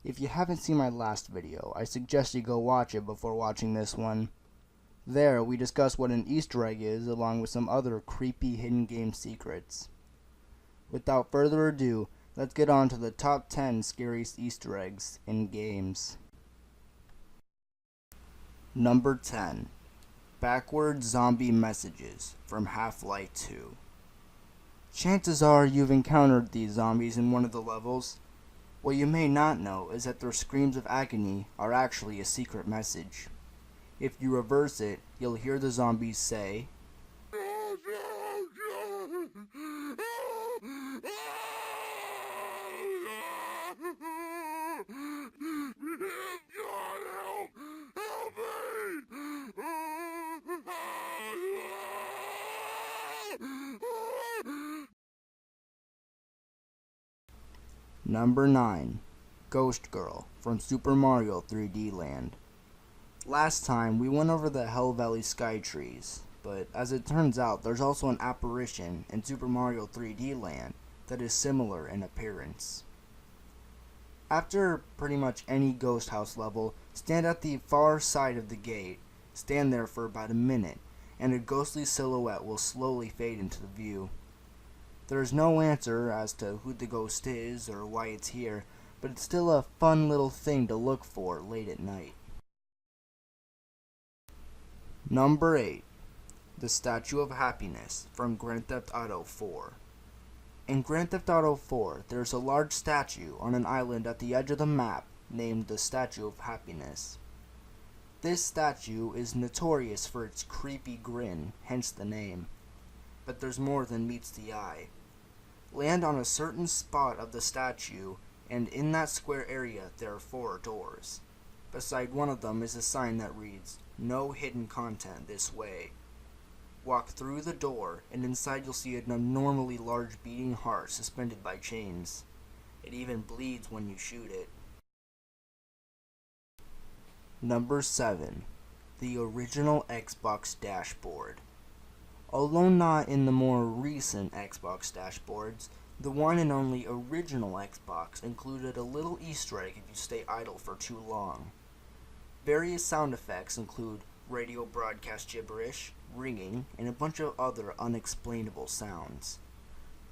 If you haven't seen my last video, I suggest you go watch it before watching this one. There, we discuss what an Easter egg is, along with some other creepy hidden game secrets. Without further ado, let's get on to the top 10 scariest Easter eggs in games. Number 10. Backward zombie messages from Half-Life 2. Chances are you've encountered these zombies in one of the levels. What you may not know is that their screams of agony are actually a secret message. If you reverse it, you'll hear the zombies say, Number 9. Ghost Girl from Super Mario 3D Land. Last time we went over the Hell Valley Sky Trees, but as it turns out there's also an apparition in Super Mario 3D Land that is similar in appearance. After pretty much any ghost house level, stand at the far side of the gate, stand there for about a minute, and a ghostly silhouette will slowly fade into the view. There is no answer as to who the ghost is or why it's here, but it's still a fun little thing to look for late at night. Number 8. The Statue of Happiness from Grand Theft Auto 4. In Grand Theft Auto 4, there is a large statue on an island at the edge of the map named the Statue of Happiness. This statue is notorious for its creepy grin, hence the name. But there's more than meets the eye. Land on a certain spot of the statue, and in that square area there are 4 doors. Beside one of them is a sign that reads, "No hidden content this way." Walk through the door, and inside you'll see an abnormally large beating heart suspended by chains. It even bleeds when you shoot it. Number 7. The original Xbox dashboard. Although not in the more recent Xbox dashboards, the one and only original Xbox included a little Easter egg if you stay idle for too long. Various sound effects include radio broadcast gibberish, ringing, and a bunch of other unexplainable sounds.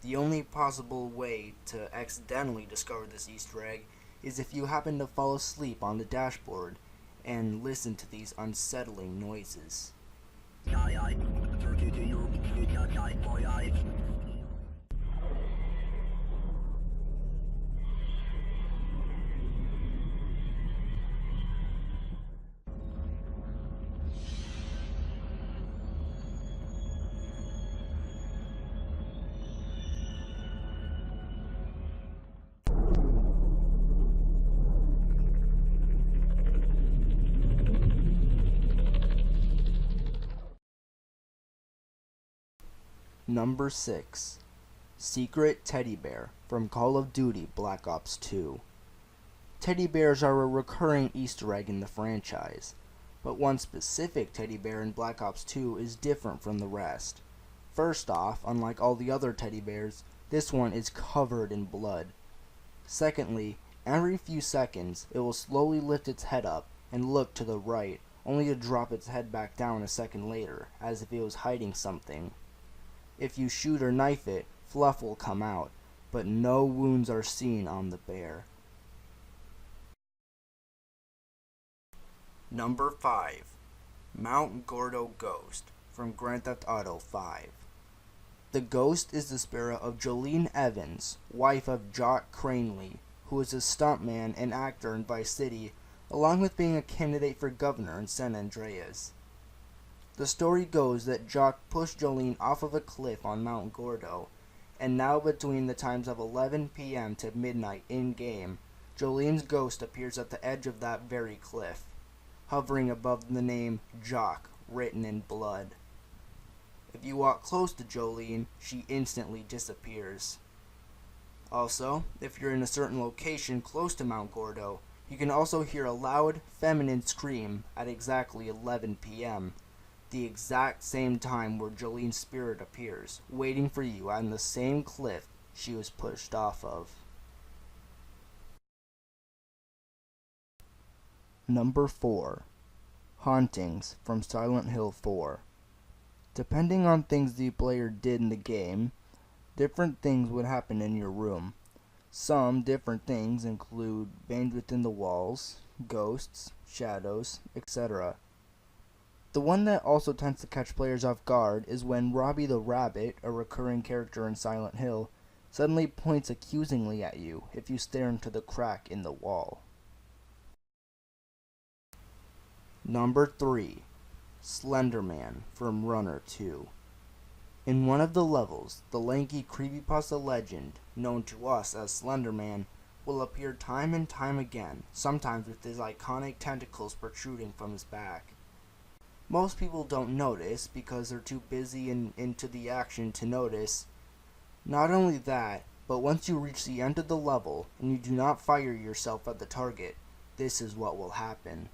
The only possible way to accidentally discover this Easter egg is if you happen to fall asleep on the dashboard and listen to these unsettling noises. Number 6. Secret Teddy Bear from Call of Duty Black Ops 2. Teddy bears are a recurring Easter egg in the franchise, but one specific teddy bear in Black Ops 2 is different from the rest. First off, unlike all the other teddy bears, this one is covered in blood. Secondly, every few seconds it will slowly lift its head up and look to the right, only to drop its head back down a second later, as if it was hiding something. If you shoot or knife it, fluff will come out, but no wounds are seen on the bear. Number 5. Mount Gordo Ghost from Grand Theft Auto 5. The ghost is the spirit of Jolene Evans, wife of Jock Cranley, who is a stuntman and actor in Vice City, along with being a candidate for governor in San Andreas. The story goes that Jock pushed Jolene off of a cliff on Mount Gordo, and now between the times of 11 p.m. to midnight in-game, Jolene's ghost appears at the edge of that very cliff, hovering above the name Jock written in blood. If you walk close to Jolene, she instantly disappears. Also, if you're in a certain location close to Mount Gordo, you can also hear a loud, feminine scream at exactly 11 p.m., the exact same time where Jolene's spirit appears, waiting for you on the same cliff she was pushed off of. Number 4. Hauntings from Silent Hill 4. Depending on things the player did in the game, different things would happen in your room. Some different things include veins within the walls, ghosts, shadows, etc. The one that also tends to catch players off guard is when Robbie the Rabbit, a recurring character in Silent Hill, suddenly points accusingly at you if you stare into the crack in the wall. Number 3. Slenderman from Runner 2. In one of the levels, the lanky creepypasta legend, known to us as Slenderman, will appear time and time again, sometimes with his iconic tentacles protruding from his back. Most people don't notice because they're too busy and into the action to notice. Not only that, but once you reach the end of the level and you do not fire yourself at the target, this is what will happen.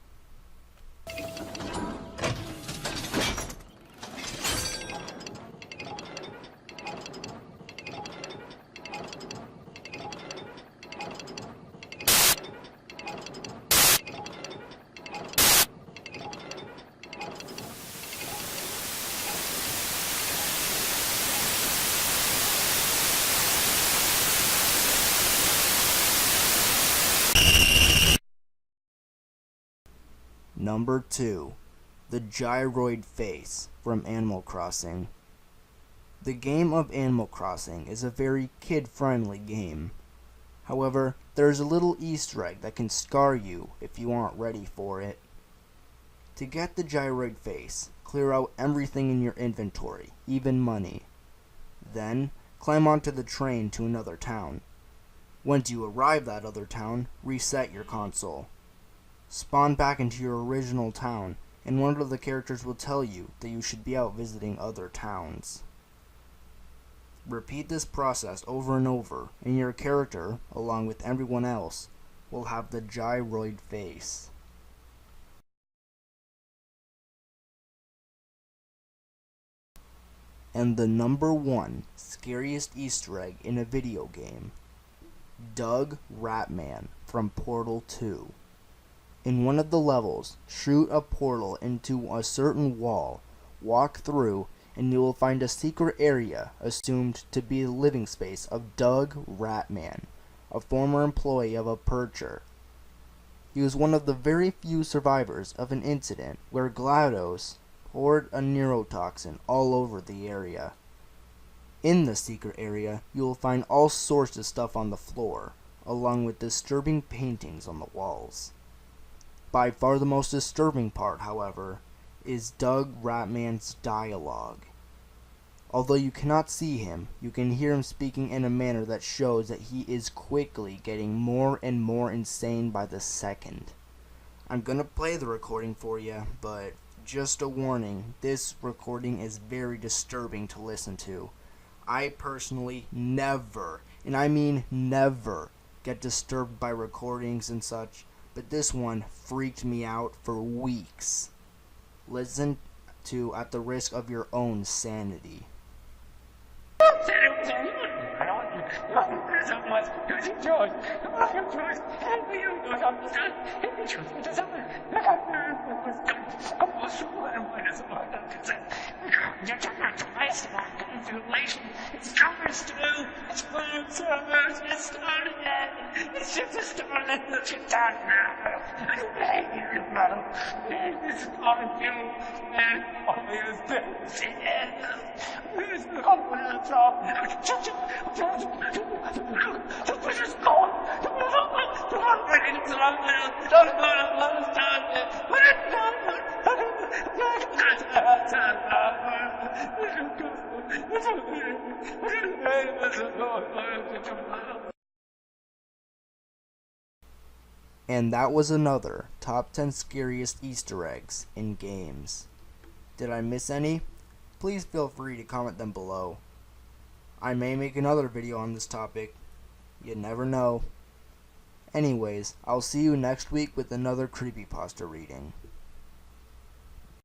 Number 2. The Gyroid Face from Animal Crossing. The game of Animal Crossing is a very kid-friendly game. However, there is a little Easter egg that can scar you if you aren't ready for it. To get the Gyroid Face, clear out everything in your inventory, even money. Then, climb onto the train to another town. Once you arrive at that other town, reset your console. Spawn back into your original town, and one of the characters will tell you that you should be out visiting other towns. Repeat this process over and over, and your character, along with everyone else, will have the Gyroid Face. And the number 1 scariest Easter egg in a video game. Doug Ratman from Portal 2. In one of the levels, shoot a portal into a certain wall, walk through, and you will find a secret area assumed to be the living space of Doug Ratman, a former employee of a purger. He was one of the very few survivors of an incident where GLaDOS poured a neurotoxin all over the area. In the secret area, you will find all sorts of stuff on the floor, along with disturbing paintings on the walls. By far the most disturbing part, however, is Doug Ratman's dialogue. Although you cannot see him, you can hear him speaking in a manner that shows that he is quickly getting more and more insane by the second. I'm gonna play the recording for you, but just a warning, this recording is very disturbing to listen to. I personally never, and I mean never, get disturbed by recordings and such, but this one freaked me out for weeks. Listen to at the risk of your own sanity. And that was another top 10 scariest Easter eggs in games. Did I miss any? Please feel free to comment them below. I may make another video on this topic. You never know. Anyways, I'll see you next week with another creepypasta reading.